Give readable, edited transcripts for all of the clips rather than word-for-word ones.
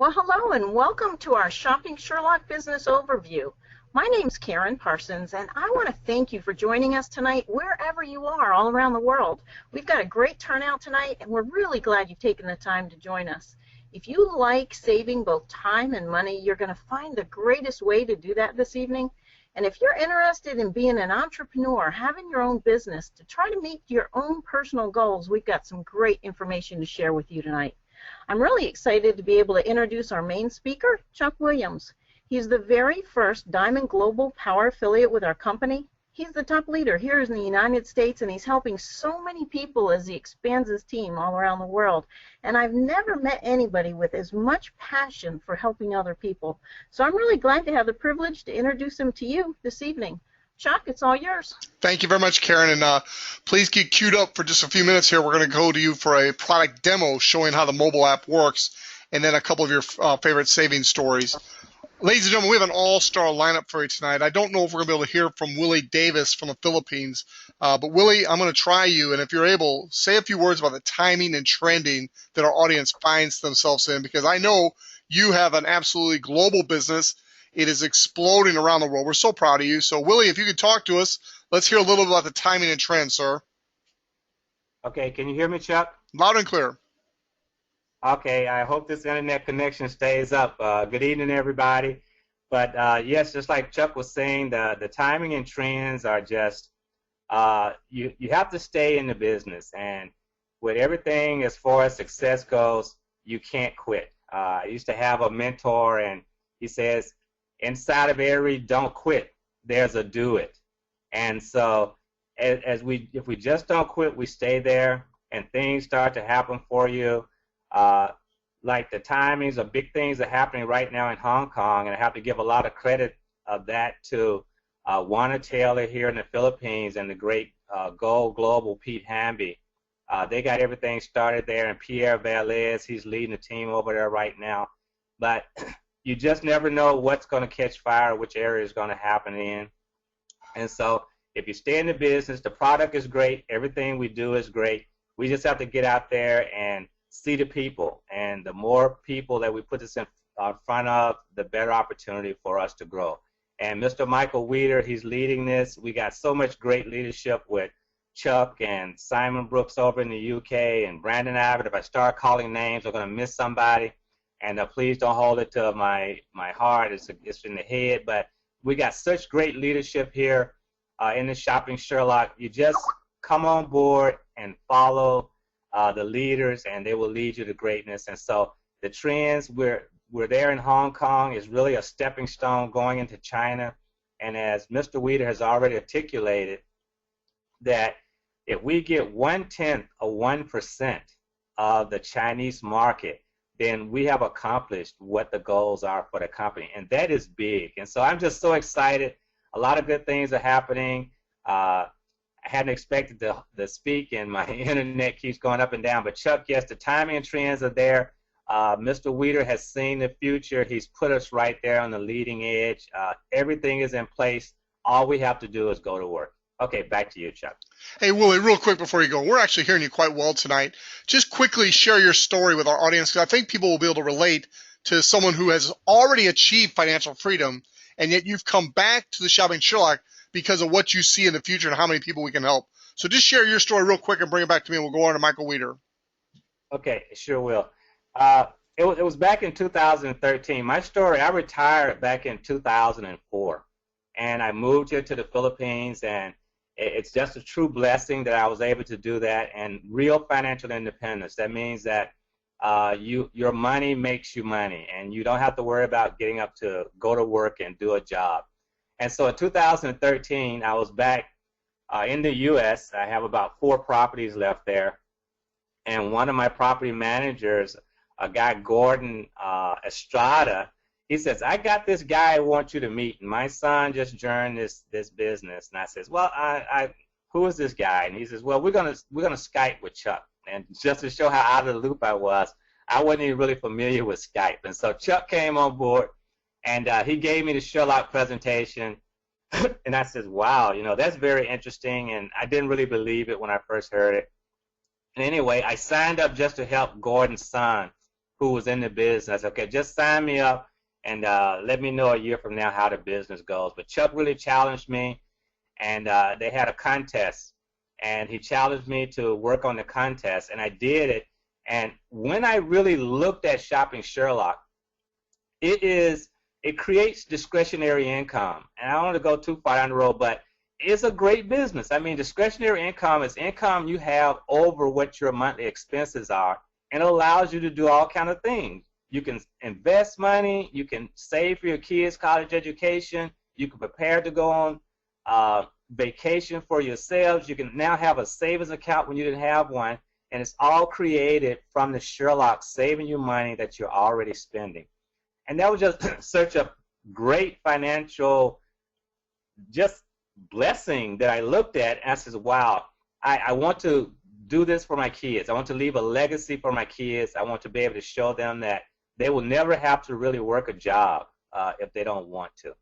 Well, hello and welcome to our Shopping Sherlock Business Overview. My name's Karen Parsons, and I want to thank you for joining us tonight wherever you are all around the world. We've got a great turnout tonight, and we're really glad you've taken the time to join us. If you like saving both time and money, you're going to find the greatest way to do that this evening. And if you're interested in being an entrepreneur, having your own business, to try to meet your own personal goals, we've got some great information to share with you tonight. I'm really excited to be able to introduce our main speaker, Chuck Williams. He's the very first Diamond Global Power affiliate with our company. He's the top leader here in the United States, and he's helping so many people as he expands his team all around the world. And I've never met anybody with as much passion for helping other people. So I'm really glad to have the privilege to introduce him to you this evening. Chuck, it's all yours. Thank you very much, Karen, and please get queued up for just a few minutes here. We're going to go to you for a product demo showing how the mobile app works, and then a couple of your favorite savings stories. Ladies and gentlemen, we have an all-star lineup for you tonight. I don't know if we're going to be able to hear from Willie Davis from the Philippines, but Willie, I'm going to try you, and if you're able, say a few words about the timing and trending that our audience finds themselves in, because I know you have an absolutely global business. It is exploding around the world. We're so proud of you. So, Willie, if you could talk to us, let's hear a little bit about the timing and trends, sir. Okay, can you hear me, Chuck? Loud and clear. Okay, I hope this internet connection stays up. Good evening, everybody. But yes, just like Chuck was saying, the timing and trends are just, you have to stay in the business. And with everything as far as success goes, you can't quit. I used to have a mentor, and he says, inside of every don't quit, there's a do it. And so if we just don't quit, we stay there, and things start to happen for you. Like the timings of big things are happening right now in Hong Kong, and I have to give a lot of credit of that to Warner Taylor here in the Philippines and the great Go Global Pete Hamby. They got everything started there, and Pierre Valez, he's leading the team over there right now. But you just never know what's going to catch fire, which area is going to happen in. And so if you stay in the business, the product is great, everything we do is great. We just have to get out there and see the people. And the more people that we put this in front of, the better opportunity for us to grow. And Mr. Michael Weeder, he's leading this. We got so much great leadership with Chuck and Simon Brooks over in the UK and Brandon Abbott. If I start calling names, I'm going to miss somebody. And please don't hold it to my heart. It's in the head. But we got such great leadership here in the Shopping Sherlock. You just come on board and follow the leaders, and they will lead you to greatness. And so the trends, we're there in Hong Kong, is really a stepping stone going into China. And as Mr. Weeder has already articulated, that if we get 1/10 of 1% of the Chinese market, then we have accomplished what the goals are for the company, and that is big. And so I'm just so excited. A lot of good things are happening. I hadn't expected to speak, and my internet keeps going up and down. But Chuck, yes, the timing and trends are there. Mr. Weeder has seen the future. He's put us right there on the leading edge. Everything is in place. All we have to do is go to work. Okay, back to you, Chuck. Hey, Willie, real quick before you go, we're actually hearing you quite well tonight. Just quickly share your story with our audience, because I think people will be able to relate to someone who has already achieved financial freedom, and yet you've come back to the Shopping Sherlock because of what you see in the future and how many people we can help. So just share your story real quick and bring it back to me, and we'll go on to Michael Weeder. Okay, sure will. It was back in 2013. My story, I retired back in 2004, and I moved here to the Philippines, and it's just a true blessing that I was able to do that, and real financial independence. That means that your money makes you money, and you don't have to worry about getting up to go to work and do a job. And so in 2013, I was back in the U.S. I have about 4 properties left there, and one of my property managers, a guy Gordon Estrada, he says, I got this guy I want you to meet, and my son just joined this business. And I says, well, who is this guy? And he says, well, we're gonna Skype with Chuck. And just to show how out of the loop I wasn't even really familiar with Skype. And so Chuck came on board, and he gave me the Sherlock presentation. And I says, wow, that's very interesting. And I didn't really believe it when I first heard it. And anyway, I signed up just to help Gordon's son who was in the business. I said, okay, just sign me up and let me know a year from now how the business goes. But Chuck really challenged me, and they had a contest, and he challenged me to work on the contest, and I did it. And when I really looked at Shopping Sherlock, it creates discretionary income. And I don't want to go too far down the road, but it's a great business. I mean, discretionary income is income you have over what your monthly expenses are, and it allows you to do all kind of things. You can invest money, you can save for your kids' college education, you can prepare to go on vacation for yourselves. You can now have a savings account when you didn't have one, and it's all created from the Sherlock saving you money that you're already spending. And that was just such a great financial just blessing that I looked at, and I said, wow, I want to do this for my kids. I want to leave a legacy for my kids. I want to be able to show them that they will never have to really work a job if they don't want to,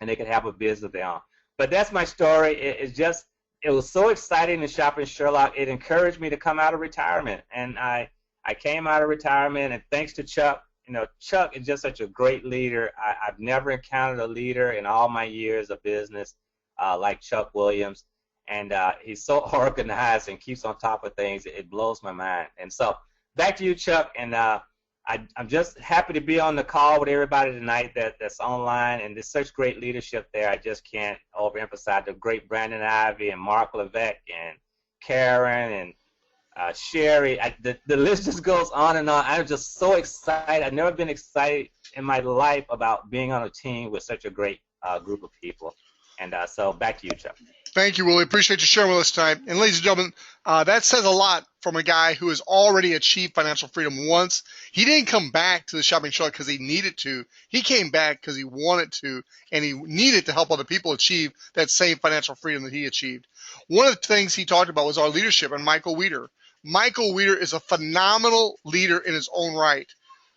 and they can have a business of their own. But that's my story. It was so exciting to shop in Sherlock. It encouraged me to come out of retirement, and I came out of retirement, and thanks to Chuck. You know, Chuck is just such a great leader. I've never encountered a leader in all my years of business like Chuck Williams, and he's so organized and keeps on top of things. It blows my mind. And so back to you, Chuck, and I'm just happy to be on the call with everybody tonight that's online, and there's such great leadership there. I just can't overemphasize the great Brandon Ivey and Mark Levesque and Karen and Sherry. The list just goes on and on. I'm just so excited. I've never been excited in my life about being on a team with such a great group of people. And so back to you, Chuck. Thank you, Willie. Appreciate you sharing with us tonight. And ladies and gentlemen, that says a lot from a guy who has already achieved financial freedom once. He didn't come back to the Shopping Sherlock because he needed to. He came back because he wanted to, and he needed to help other people achieve that same financial freedom that he achieved. One of the things he talked about was our leadership and Michael Weeder. Michael Weeder is a phenomenal leader in his own right.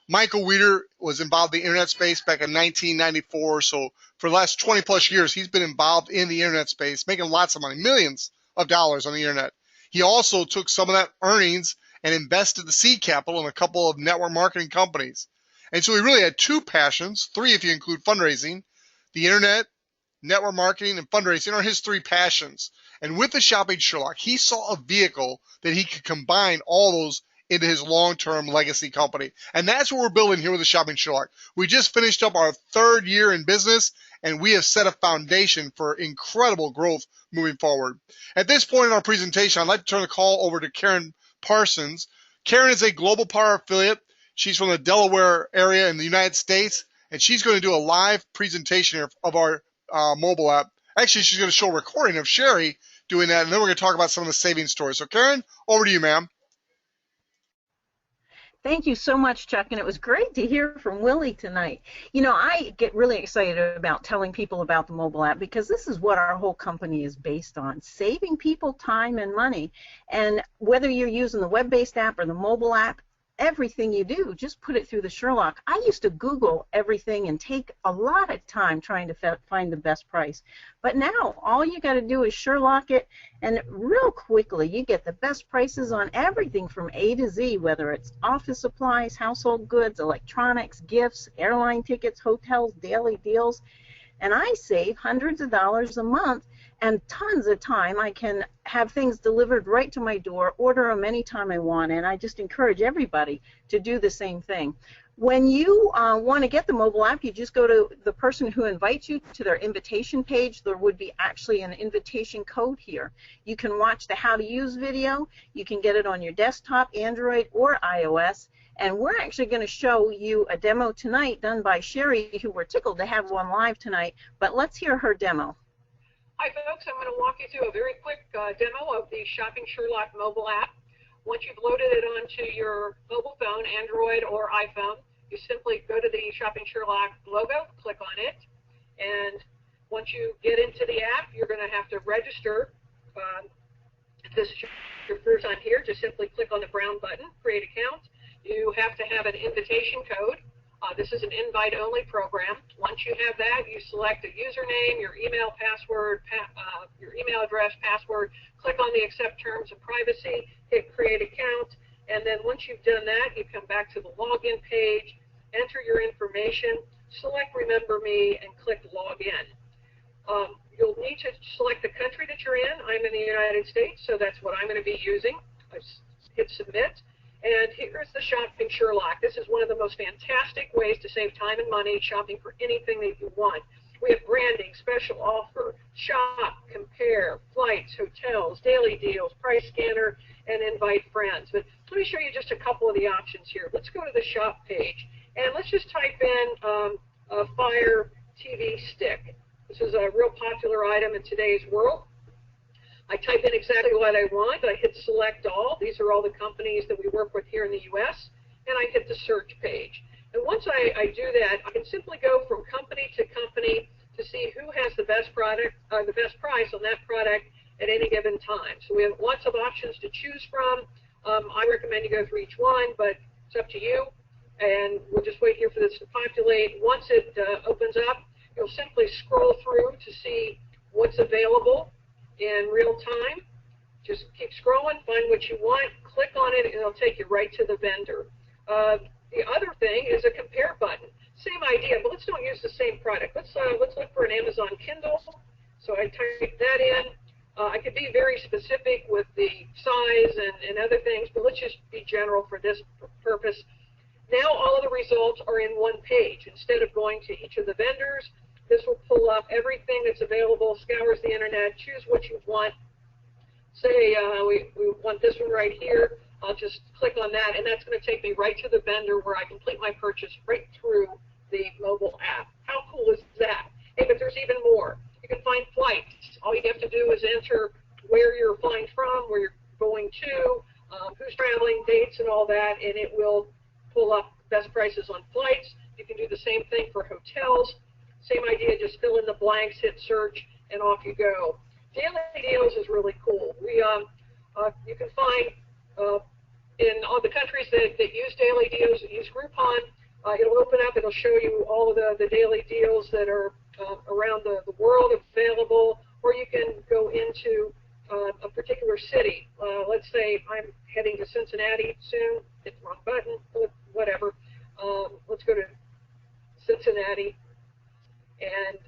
Michael Weeder was involved in the internet space back in 1994, so for the last 20-plus years, he's been involved in the internet space, making lots of money, millions of dollars on the internet. He also took some of that earnings and invested the seed capital in a couple of network marketing companies. And so he really had two passions, three if you include fundraising. The internet, network marketing, and fundraising are his three passions. And with the Shopping Sherlock, he saw a vehicle that he could combine all those into his long-term legacy company. And that's what we're building here with the Shopping Sherlock. We just finished up our third year in business, and we have set a foundation for incredible growth moving forward. At this point in our presentation, I'd like to turn the call over to Karen Parsons. Karen is a Global Power affiliate. She's from the Delaware area in the United States, and she's going to do a live presentation here of our mobile app. Actually, she's going to show a recording of Sherry doing that, and then we're going to talk about some of the savings stories. So, Karen, over to you, ma'am. Thank you so much, Chuck, and it was great to hear from Willie tonight. You know, I get really excited about telling people about the mobile app because this is what our whole company is based on, saving people time and money. And whether you're using the web-based app or the mobile app, everything you do, just put it through the Sherlock. I used to Google everything and take a lot of time trying to find the best price. But now all you got to do is Sherlock it, and real quickly you get the best prices on everything from A to Z, whether it's office supplies, household goods, electronics, gifts, airline tickets, hotels, daily deals. And I save hundreds of dollars a month and tons of time. I can have things delivered right to my door, order them anytime I want, and I just encourage everybody to do the same thing. When you want to get the mobile app, you just go to the person who invites you to their invitation page. There would be actually an invitation code here. You can watch the how to use video. You can get it on your desktop, Android, or iOS. And we're actually going to show you a demo tonight done by Sherry, who we're tickled to have on live tonight. But let's hear her demo. Hi folks, I'm going to walk you through a very quick demo of the Shopping Sherlock mobile app. Once you've loaded it onto your mobile phone, Android or iPhone, you simply go to the Shopping Sherlock logo, click on it, and once you get into the app, you're going to have to register. If this is your first time here, just simply click on the brown button, create account. You have to have an invitation code. This is an invite-only program. Once you have that, you select a username, your email password, your email address, password, click on the accept terms of privacy, hit create account, And then once you've done that, you come back to the login page, enter your information, select Remember Me, and click Login. You'll need to select the country that you're in. I'm in the United States, so that's what I'm going to be using. I hit Submit. And here's the Shopping Sherlock. This is one of the most fantastic ways to save time and money shopping for anything that you want. We have branding, special offer, shop, compare, flights, hotels, daily deals, price scanner, and invite friends. But let me show you just a couple of the options here. Let's go to the shop page, and let's just type in a Fire TV stick. This is a real popular item in today's world. I type in exactly what I want. I hit Select All. These are all the companies that we work with here in the U.S., and I hit the search page. And once I do that, I can simply go from company to company to see who has the best product, the best price on that product at any given time. So we have lots of options to choose from. I recommend you go through each one, but it's up to you. And we'll just wait here for this to populate. Once it opens up, you'll simply scroll through to see what's available in real time. Just keep scrolling, find what you want, click on it, and it'll take you right to the vendor. The other thing is a compare button. Same idea, but let's don't use the same product. Let's look for an Amazon Kindle. So I type that in. I could be very specific with the size and other things, but let's just be general for this purpose. Now all of the results are in one page. Instead of going to each of the vendors, this will pull up everything that's available, scours the internet, choose what you want. Say we want this one right here. I'll just click on that, and that's going to take me right to the vendor where I complete my purchase right through the mobile app. How cool is that? Hey, but there's even more. You can find flights. All you have to do is enter where you're flying from, where you're going to, who's traveling, dates, and all that, and it will pull up best prices on flights. You can do the same thing for hotels. Same idea, just fill in the blanks, hit search, and off you go. Daily deals is really cool. You can find in all the countries that use daily deals, that use Groupon, it'll open up, it'll show you all of the daily deals that are around the world available, or you can go into a particular city. Let's say I'm heading to Cincinnati soon, hit the wrong button, whatever. Let's go to Cincinnati and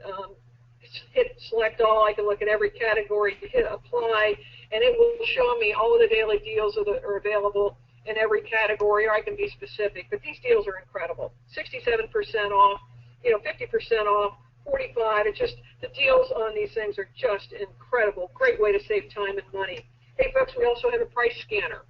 hit Select All. I can look at every category, hit Apply, and it will show me all of the daily deals that are available in every category, or I can be specific. But these deals are incredible. 67% off, 50% off, 45. It's just, the deals on these things are just incredible. Great way to save time and money. Hey, folks, we also have a price scanner.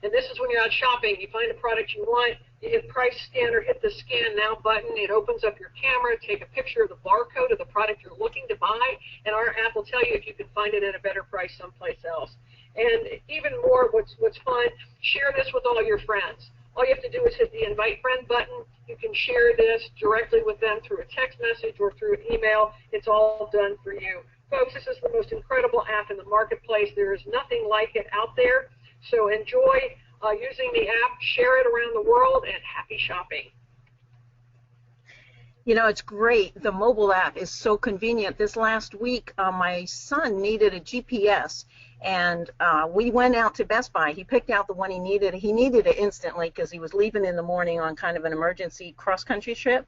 And this is when you're out shopping, you find a product you want, you hit price scanner, hit the scan now button, it opens up your camera, take a picture of the barcode of the product you're looking to buy, and our app will tell you if you can find it at a better price someplace else. And even more, what's fun, share this with all your friends. All you have to do is hit the invite friend button. You can share this directly with them through a text message or through an email. It's all done for you. Folks, this is the most incredible app in the marketplace. There is nothing like it out there. So enjoy using the app, share it around the world, and happy shopping. It's great. The mobile app is so convenient. This last week, my son needed a GPS, and we went out to Best Buy. He picked out the one he needed. He needed it instantly because he was leaving in the morning on kind of an emergency cross-country trip.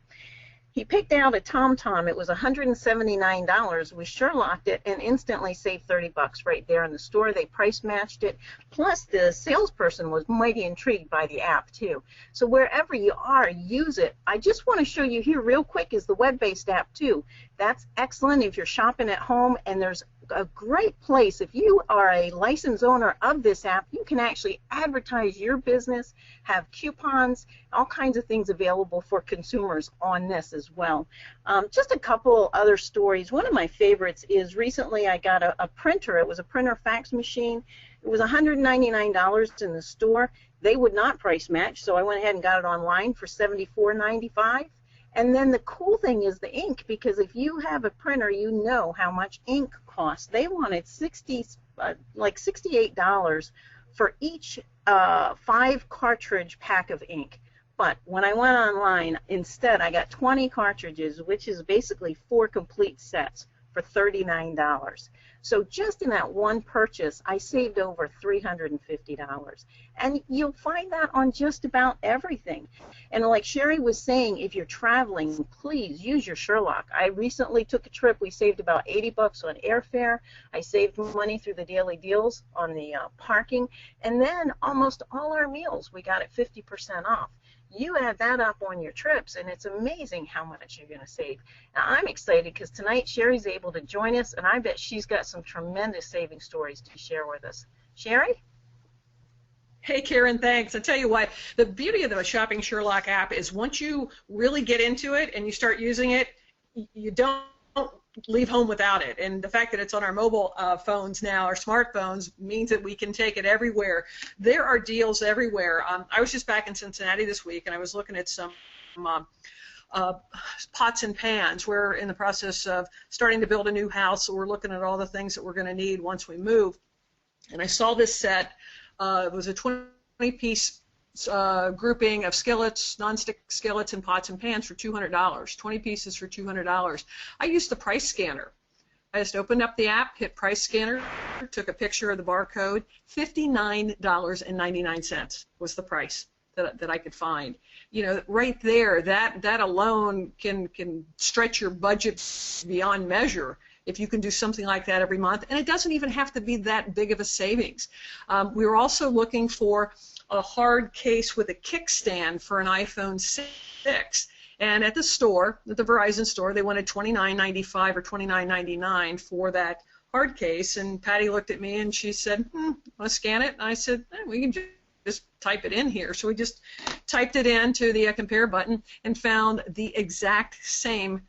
He picked out a TomTom. It was $179. We Sherlocked it and instantly saved $30 right there in the store. They price matched it. Plus, the salesperson was mighty intrigued by the app, too. So wherever you are, use it. I just want to show you here real quick is the web-based app, too. That's excellent if you're shopping at home, and there's a great place. If you are a licensed owner of this app, you can actually advertise your business, have coupons, all kinds of things available for consumers on this as well. Just a couple other stories. One of my favorites is recently I got a printer. It was a printer fax machine. It was $199 in the store. They would not price match, so I went ahead and got it online for $74.95. And then the cool thing is the ink, because if you have a printer, you know how much ink costs. They wanted $68 for each 5 cartridge pack of ink. But when I went online, instead I got 20 cartridges, which is basically 4 complete sets for $39. So just in that one purchase, I saved over $350. And you'll find that on just about everything. And like Sherry was saying, if you're traveling, please use your Sherlock. I recently took a trip. We saved about $80 on airfare. I saved money through the daily deals on the parking. And then almost all our meals, we got at 50% off. You add that up on your trips, and it's amazing how much you're going to save. Now, I'm excited because tonight Sherry's able to join us, and I bet she's got some tremendous saving stories to share with us. Sherry? Hey, Karen, thanks. I tell you what, the beauty of the Shopping Sherlock app is once you really get into it and you start using it, you don't leave home without it. And the fact that it's on our mobile phones now, our smartphones, means that we can take it everywhere. There are deals everywhere. I was just back in Cincinnati this week, and I was looking at some pots and pans. We're in the process of starting to build a new house, so we're looking at all the things that we're going to need once we move. And I saw this set. It was a 20-piece grouping of skillets, nonstick skillets, and pots and pans for $200. 20 pieces for $200. I used the price scanner. I just opened up the app, hit price scanner, took a picture of the barcode. $59.99 was the price that I could find. You know, right there, that alone can stretch your budget beyond measure if you can do something like that every month. And it doesn't even have to be that big of a savings. We were also looking for a hard case with a kickstand for an iPhone 6. And at the store, at the Verizon store, they wanted $29.95 or $29.99 for that hard case. And Patty looked at me and she said, want to scan it? And I said, we can just type it in here. So we just typed it into the compare button and found the exact same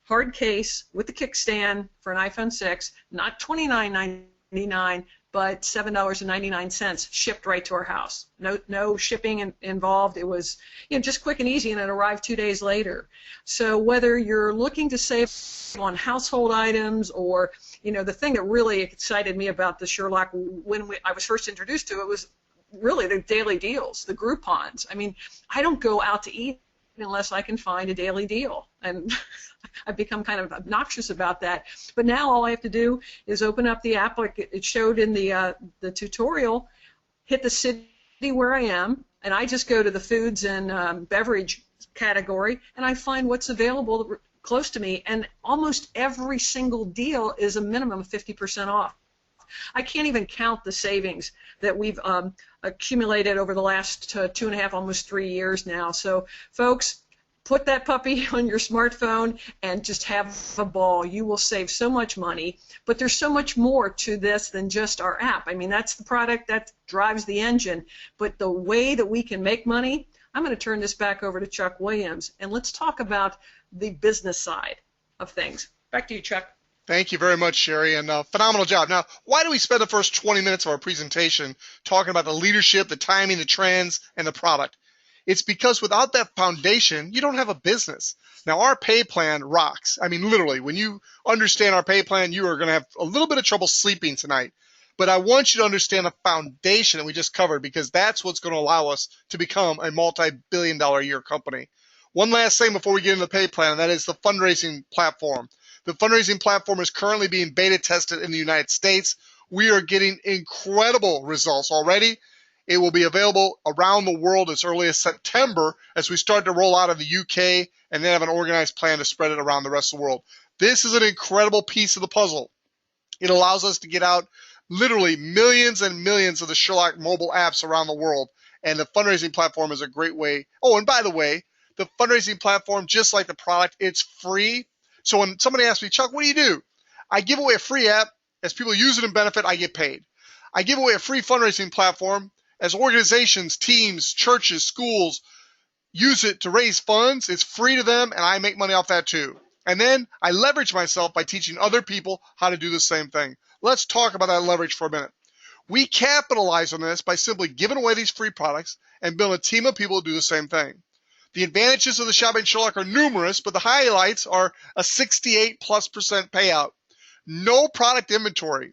hard case with the kickstand for an iPhone 6, not $29.99, but $7.99 shipped right to our house. No shipping involved. It was, just quick and easy, and it arrived 2 days later. So whether you're looking to save on household items or, the thing that really excited me about the Sherlock when I was first introduced to it was really the daily deals, the Groupons. I mean, I don't go out to eat unless I can find a daily deal. And I've become kind of obnoxious about that. But now all I have to do is open up the app like it showed in the tutorial, hit the city where I am, and I just go to the foods and beverage category, and I find what's available close to me. And almost every single deal is a minimum of 50% off. I can't even count the savings that we've accumulated over the last 2.5, almost 3 years now. So, folks, put that puppy on your smartphone and just have a ball. You will save so much money, but there's so much more to this than just our app. I mean, that's the product that drives the engine, but the way that we can make money, I'm going to turn this back over to Chuck Williams, and let's talk about the business side of things. Back to you, Chuck. Thank you very much, Sherry, and phenomenal job. Now, why do we spend the first 20 minutes of our presentation talking about the leadership, the timing, the trends, and the product? It's because without that foundation, you don't have a business. Now, our pay plan rocks. I mean, literally, when you understand our pay plan, you are going to have a little bit of trouble sleeping tonight. But I want you to understand the foundation that we just covered, because that's what's going to allow us to become a multi-billion-dollar-a-year company. One last thing before we get into the pay plan, and that is the fundraising platform. The fundraising platform is currently being beta tested in the United States. We are getting incredible results already. It will be available around the world as early as September as we start to roll out of the UK and then have an organized plan to spread it around the rest of the world. This is an incredible piece of the puzzle. It allows us to get out literally millions and millions of the Sherlock mobile apps around the world, and the fundraising platform is a great way. Oh, and by the way, the fundraising platform, just like the product, it's free. So when somebody asks me, Chuck, what do? I give away a free app. As people use it and benefit, I get paid. I give away a free fundraising platform. As organizations, teams, churches, schools use it to raise funds, it's free to them, and I make money off that too. And then I leverage myself by teaching other people how to do the same thing. Let's talk about that leverage for a minute. We capitalize on this by simply giving away these free products and build a team of people to do the same thing. The advantages of the Shopping Sherlock are numerous, but the highlights are a 68+% payout, no product inventory.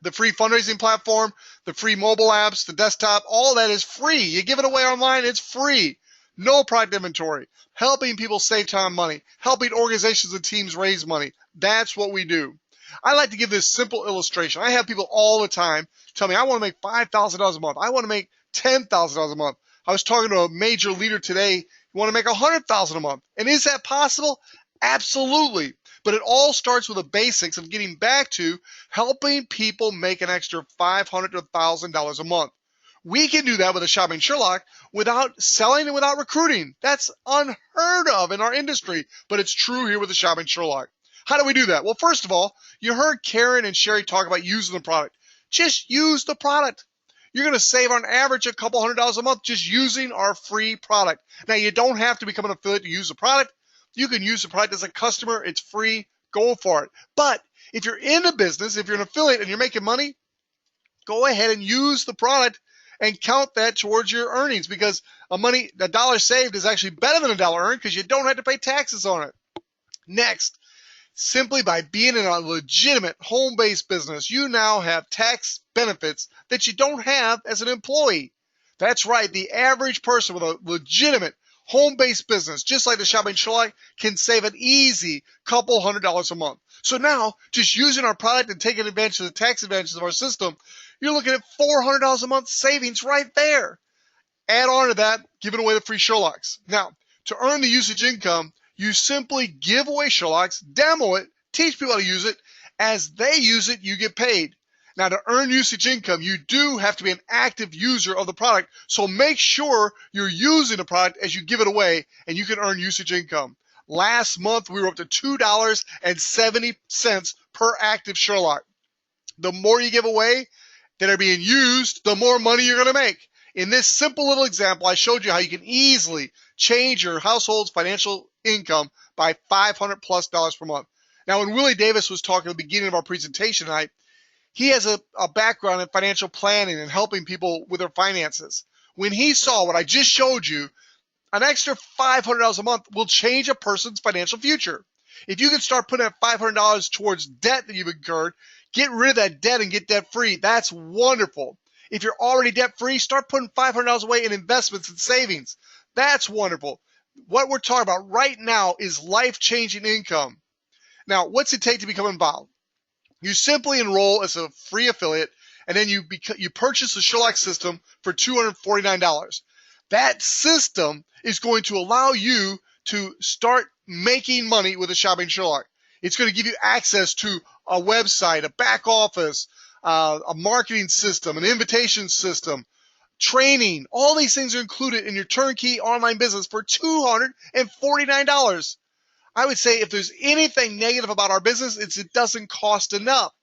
The free fundraising platform, the free mobile apps, the desktop, all that is free. You give it away online, it's free. no product inventory, helping people save time and money, helping organizations and teams raise money. That's what we do. I like to give this simple illustration. I have people all the time tell me, I want to make $5,000 a month. I want to make $10,000 a month. I was talking to a major leader today. You want to make $100,000 a month. And is that possible? Absolutely. But it all starts with the basics of getting back to helping people make an extra $500 to $1,000 a month. We can do that with a Shopping Sherlock without selling and without recruiting. That's unheard of in our industry, but it's true here with the Shopping Sherlock. How do we do that? Well, first of all, you heard Karen and Sherry talk about using the product. Just use the product. You're going to save on average a couple $100 a month just using our free product. Now, you don't have to become an affiliate to use the product. You can use the product as a customer. It's free. Go for it. But if you're in a business, if you're an affiliate and you're making money, go ahead and use the product and count that towards your earnings, because a dollar saved is actually better than a dollar earned because you don't have to pay taxes on it. Next, simply by being in a legitimate home-based business, you now have tax benefits that you don't have as an employee. That's right. The average person with a legitimate home-based business, just like the Shopping Sherlock, can save an easy couple $100 a month. So now, just using our product and taking advantage of the tax advantages of our system, you're looking at $400 a month savings right there. Add on to that, giving away the free Sherlocks. Now, to earn the usage income, you simply give away Sherlocks, demo it, teach people how to use it. As they use it, you get paid. Now, to earn usage income, you do have to be an active user of the product, so make sure you're using the product as you give it away, and you can earn usage income. Last month, we were up to $2.70 per active Sherlock. The more you give away that are being used, the more money you're going to make. In this simple little example, I showed you how you can easily change your household's financial income by $500+ per month. Now, when Willie Davis was talking at the beginning of our presentation tonight, he has a background in financial planning and helping people with their finances. When he saw what I just showed you, an extra $500 a month will change a person's financial future. If you can start putting that $500 towards debt that you've incurred, get rid of that debt and get debt-free. That's wonderful. If you're already debt-free, start putting $500 away in investments and savings. That's wonderful. What we're talking about right now is life-changing income. Now, what's it take to become involved? You simply enroll as a free affiliate, and then you purchase the Sherlock system for $249. That system is going to allow you to start making money with a Shopping Sherlock. It's going to give you access to a website, a back office, a marketing system, an invitation system, training. All these things are included in your turnkey online business for $249. I would say if there's anything negative about our business, it's it doesn't cost enough.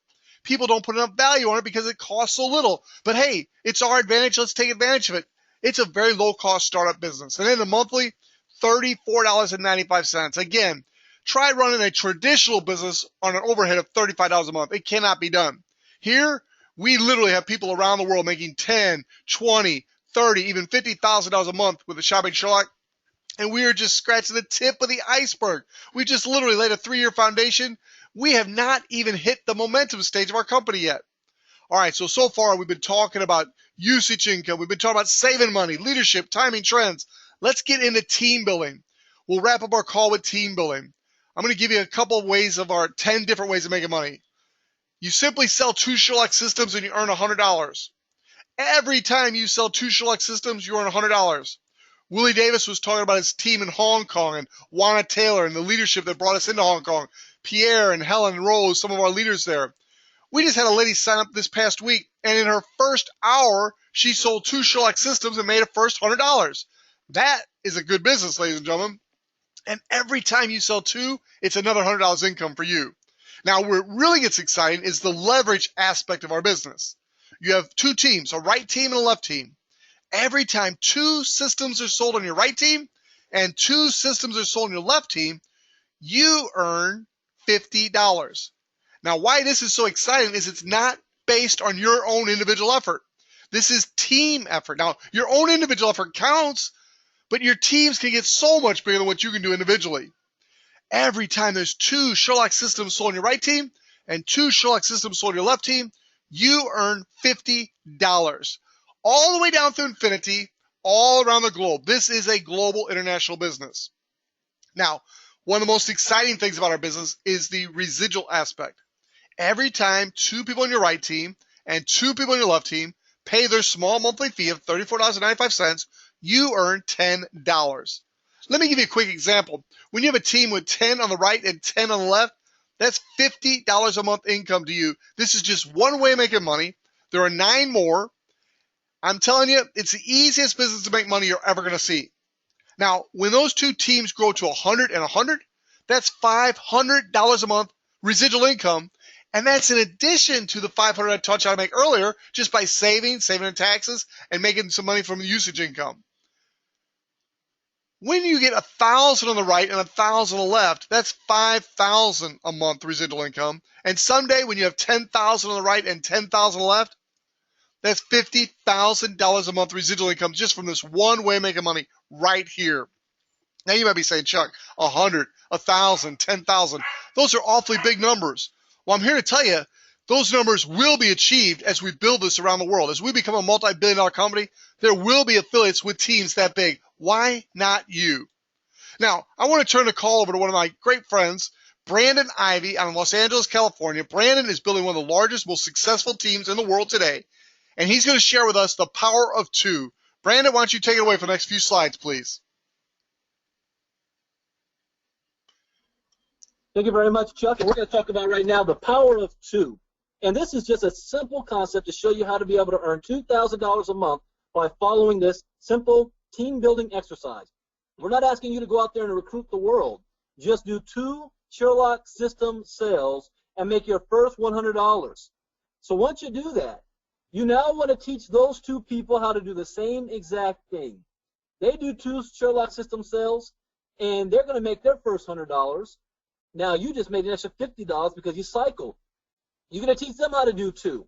People don't put enough value on it because it costs so little. But hey, it's our advantage. Let's take advantage of it. It's a very low-cost startup business. And then the monthly, $34.95. Again, try running a traditional business on an overhead of $35 a month. It cannot be done. Here, we literally have people around the world making $10, $20, $30, even $50,000 a month with the Shopping Sherlock. And we are just scratching the tip of the iceberg. We just literally laid a 3-year foundation. We have not even hit the momentum stage of our company yet. All right, so far we've been talking about usage income. We've been talking about saving money, leadership, timing, trends. Let's get into team building. We'll wrap up our call with team building. I'm going to give you a couple of ways of our 10 different ways of making money. You simply sell 2 Sherlock systems and you earn $100. Every time you sell 2 Sherlock systems, you earn $100. Willie Davis was talking about his team in Hong Kong and Juana Taylor and the leadership that brought us into Hong Kong. Pierre and Helen and Rose, some of our leaders there. We just had a lady sign up this past week, and in her first hour, she sold 2 Sherlock systems and made her first $100. That is a good business, ladies and gentlemen. And every time you sell 2, it's another $100 income for you. Now, where it really gets exciting is the leverage aspect of our business. You have 2 teams, a right team and a left team. Every time 2 systems are sold on your right team and 2 systems are sold on your left team, you earn $50. Now, why this is so exciting is it's not based on your own individual effort. This is team effort. Now, your own individual effort counts, but your teams can get so much bigger than what you can do individually. Every time there's 2 Sherlock systems sold on your right team and 2 Sherlock systems sold on your left team, you earn $50. All the way down through infinity, all around the globe. This is a global international business. Now, one of the most exciting things about our business is the residual aspect. Every time two people on your right team and two people on your left team pay their small monthly fee of $34.95, you earn $10. Let me give you a quick example. When you have a team with 10 on the right and 10 on the left, that's $50 a month income to you. This is just one way of making money. There are 9 more. I'm telling you, it's the easiest business to make money you're ever going to see. Now, when those two teams grow to 100 and 100, that's $500 a month residual income, and that's in addition to the $500 I taught you how to make earlier just by saving in taxes, and making some money from the usage income. When you get 1,000 on the right and 1,000 on the left, that's $5,000 a month residual income. And someday when you have 10,000 on the right and 10,000 on the left, that's $50,000 a month residual income just from this one way of making money right here. Now you might be saying, Chuck, 100, 1,000, 10,000. Those are awfully big numbers. Well, I'm here to tell you, those numbers will be achieved as we build this around the world. As we become a multi-billion-dollar company, there will be affiliates with teams that big. Why not you? Now, I want to turn the call over to one of my great friends, Brandon Ivy out in Los Angeles, California. Brandon is building one of the largest, most successful teams in the world today, and he's going to share with us the power of 2. Brandon, why don't you take it away for the next few slides, please? Thank you very much, Chuck. And we're going to talk about right now the power of 2. And this is just a simple concept to show you how to be able to earn $2,000 a month by following this simple team-building exercise. We're not asking you to go out there and recruit the world. Just do 2 Sherlock system sales and make your first $100. So once you do that, you now want to teach those 2 people how to do the same exact thing. They do 2 Sherlock system sales, and they're going to make their first $100. Now you just made an extra $50 because you cycled. You're going to teach them how to do 2.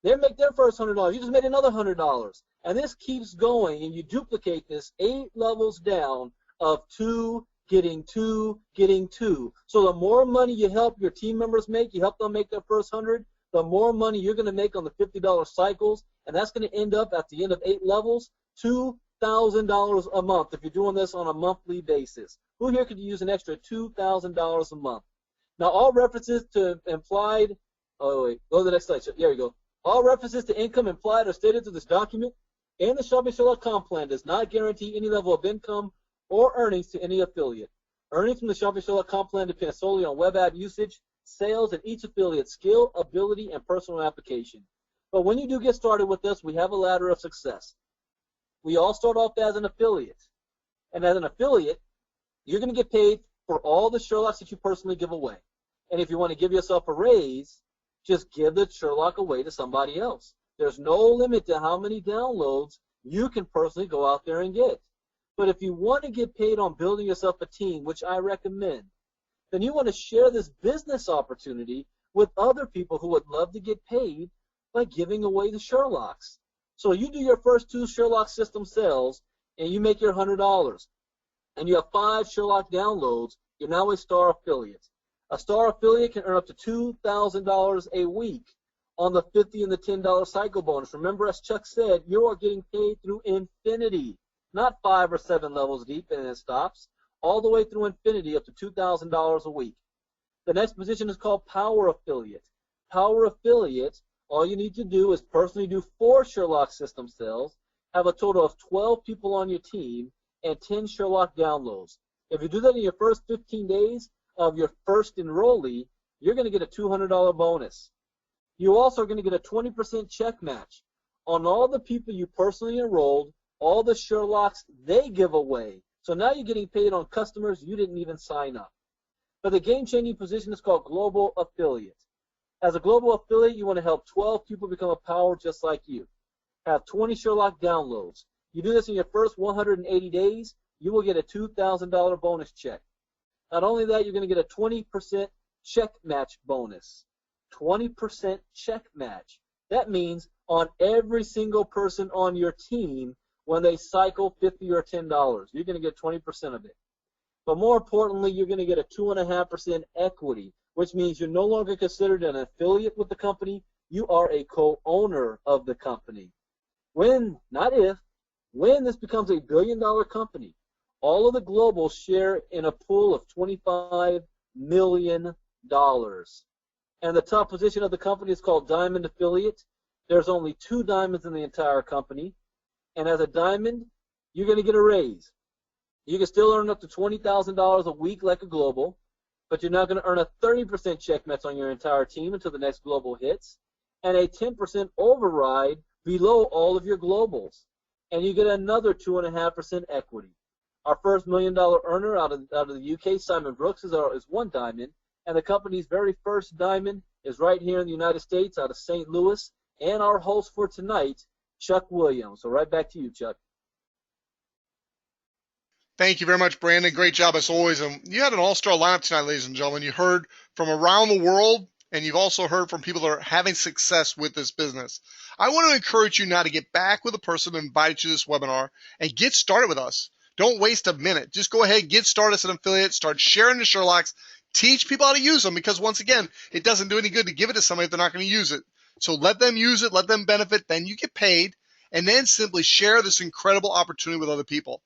They make their first $100. You just made another $100. And this keeps going, and you duplicate this 8 levels down of 2, getting 2, getting 2. So the more money you help your team members make, you help them make their first 100, the more money you're going to make on the $50 cycles, and that's going to end up at the end of 8 levels, $2,000 a month if you're doing this on a monthly basis. Who here could use an extra $2,000 a month? Now, all references to implied, oh wait, go to the next slide. There we go. All references to income implied or stated through this document and the Shopping Sherlock comp plan does not guarantee any level of income or earnings to any affiliate. Earnings from the Shopping Sherlock comp plan depend solely on web app usage, sales, and each affiliate's skill, ability, and personal application. But when you do get started with this, we have a ladder of success. We all start off as an affiliate. And as an affiliate, you're going to get paid for all the Sherlocks that you personally give away. And if you want to give yourself a raise, just give the Sherlock away to somebody else. There's no limit to how many downloads you can personally go out there and get. But if you want to get paid on building yourself a team, which I recommend, then you want to share this business opportunity with other people who would love to get paid by giving away the Sherlocks. So you do your first 2 Sherlock system sales, and you make your $100. And you have 5 Sherlock downloads, you're now a star affiliate. A star affiliate can earn up to $2,000 a week on the $50 and the $10 cycle bonus. Remember, as Chuck said, you are getting paid through infinity, not 5 or 7 levels deep and it stops, all the way through infinity up to $2,000 a week. The next position is called Power Affiliate. Power Affiliate, all you need to do is personally do 4 Sherlock system sales, have a total of 12 people on your team, and 10 Sherlock downloads. If you do that in your first 15 days of your first enrollee, you're going to get a $200 bonus. You also are going to get a 20% check match on all the people you personally enrolled, all the Sherlocks they give away. So now you're getting paid on customers you didn't even sign up. But the game-changing position is called Global Affiliate. As a global affiliate, you want to help 12 people become a power just like you. Have 20 Sherlock downloads. You do this in your first 180 days, you will get a $2,000 bonus check. Not only that, you're going to get a 20% check match bonus. 20% check match. That means on every single person on your team, when they cycle $50 or $10, you're going to get 20% of it. But more importantly, you're going to get a 2.5% equity, which means you're no longer considered an affiliate with the company. You are a co-owner of the company. When, not if, When this becomes a billion-dollar company, all of the globals share in a pool of $25 million. And the top position of the company is called Diamond Affiliate. There's only 2 diamonds in the entire company. And as a diamond, you're going to get a raise. You can still earn up to $20,000 a week like a global, but you're not going to earn a 30% check match on your entire team until the next global hits, and a 10% override below all of your globals. And you get another 2.5% equity. Our first $1 million earner out of the UK, Simon Brooks, is 1 diamond, and the company's very first diamond is right here in the United States out of St. Louis, and our host for tonight, Chuck Williams. So right back to you, Chuck. Thank you very much, Brandon. Great job as always. And you had an all-star lineup tonight, ladies and gentlemen. You heard from around the world, and you've also heard from people that are having success with this business. I want to encourage you now to get back with the person that invited you to this webinar and get started with us. Don't waste a minute. Just go ahead, get started as an affiliate, start sharing the Sherlocks, teach people how to use them, because once again, it doesn't do any good to give it to somebody if they're not going to use it. So let them use it, let them benefit, then you get paid, and then simply share this incredible opportunity with other people.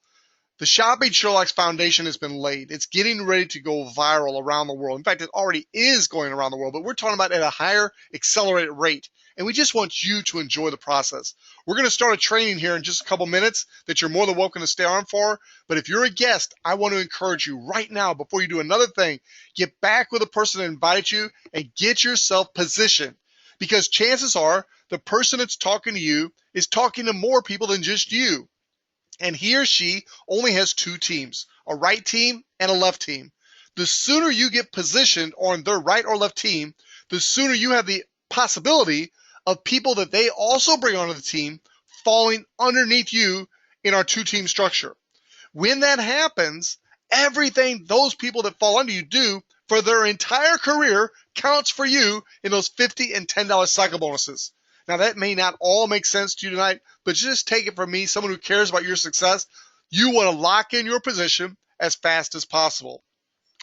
The Shopping Sherlock's foundation has been laid. It's getting ready to go viral around the world. In fact, it already is going around the world, but we're talking about at a higher accelerated rate. And we just want you to enjoy the process. We're going to start a training here in just a couple minutes that you're more than welcome to stay on for. But if you're a guest, I want to encourage you right now, before you do another thing, get back with the person that invited you and get yourself positioned. Because chances are the person that's talking to you is talking to more people than just you. And he or she only has 2 teams, a right team and a left team. The sooner you get positioned on their right or left team, the sooner you have the possibility of people that they also bring onto the team falling underneath you in our 2-team structure. When that happens, everything those people that fall under you do for their entire career counts for you in those $50 and $10 cycle bonuses. Now, that may not all make sense to you tonight, but just take it from me, someone who cares about your success. You want to lock in your position as fast as possible.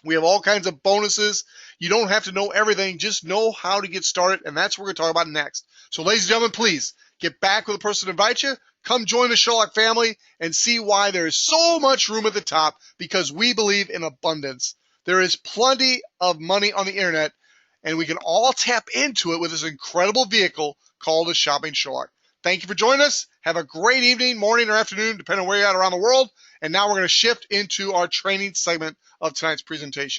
We have all kinds of bonuses. You don't have to know everything. Just know how to get started, and that's what we're going to talk about next. So, ladies and gentlemen, please get back with the person to invite you. Come join the Sherlock family and see why there is so much room at the top, because we believe in abundance. There is plenty of money on the internet, and we can all tap into it with this incredible vehicle called the Shopping Sherlock. Thank you for joining us. Have a great evening, morning, or afternoon, depending on where you're at around the world. And now we're going to shift into our training segment of tonight's presentation.